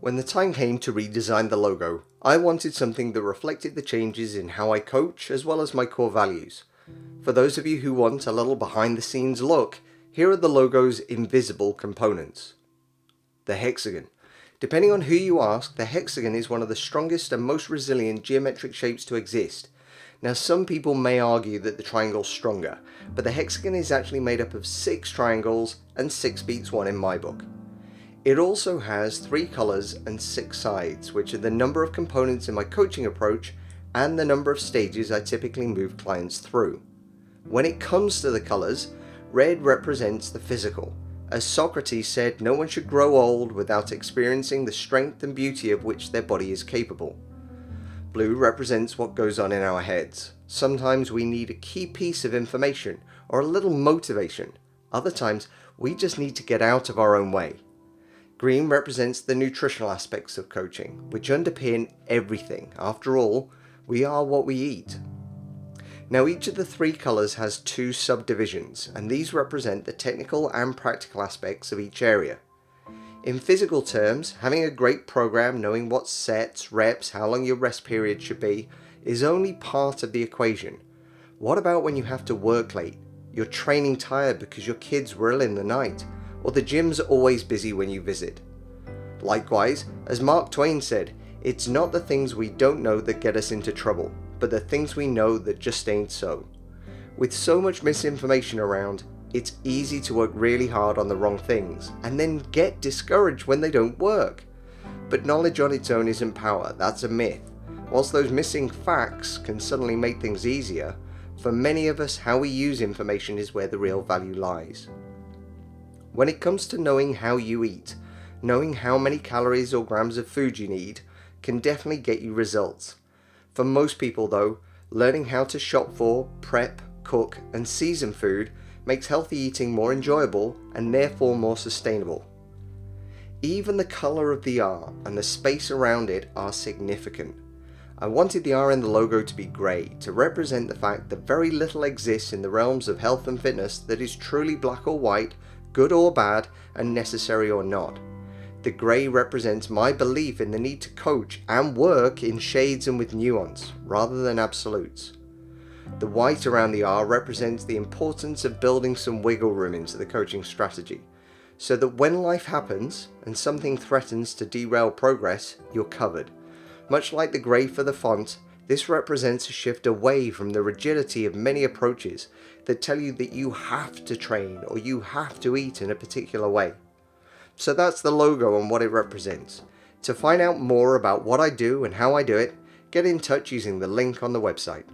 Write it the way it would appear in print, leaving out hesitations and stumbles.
When the time came to redesign the logo, I wanted something that reflected the changes in how I coach as well as my core values. For those of you who want a little behind the scenes look, here are the logo's invisible components. The hexagon. Depending on who you ask, the hexagon is one of the strongest and most resilient geometric shapes to exist. Now some people may argue that the triangle's stronger, but the hexagon is actually made up of 6 triangles and 6 beats 1 in my book. It also has 3 colors and 6 sides, which are the number of components in my coaching approach and the number of stages I typically move clients through. When it comes to the colors, red represents the physical. As Socrates said, no one should grow old without experiencing the strength and beauty of which their body is capable. Blue represents what goes on in our heads. Sometimes we need a key piece of information or a little motivation. Other times we just need to get out of our own way. Green represents the nutritional aspects of coaching, which underpin everything. After all, we are what we eat. Now each of the 3 colors has 2 subdivisions, and these represent the technical and practical aspects of each area. In physical terms, having a great program, knowing what sets, reps, how long your rest period should be, is only part of the equation. What about when you have to work late? You're training tired because your kids were ill in the night, or the gym's always busy when you visit. Likewise, as Mark Twain said, it's not the things we don't know that get us into trouble, but the things we know that just ain't so. With so much misinformation around, it's easy to work really hard on the wrong things and then get discouraged when they don't work. But knowledge on its own isn't power, that's a myth. Whilst those missing facts can suddenly make things easier, for many of us how we use information is where the real value lies. When it comes to knowing how you eat, knowing how many calories or grams of food you need can definitely get you results. For most people though, learning how to shop for, prep, cook and season food makes healthy eating more enjoyable and therefore more sustainable. Even the colour of the R and the space around it are significant. I wanted the R in the logo to be grey to represent the fact that very little exists in the realms of health and fitness that is truly black or white, good or bad, and necessary or not. The grey represents my belief in the need to coach and work in shades and with nuance, rather than absolutes. The white around the R represents the importance of building some wiggle room into the coaching strategy, so that when life happens and something threatens to derail progress, you're covered. Much like the grey for the font, this represents a shift away from the rigidity of many approaches that tell you that you have to train or you have to eat in a particular way. So that's the logo and what it represents. To find out more about what I do and how I do it, get in touch using the link on the website.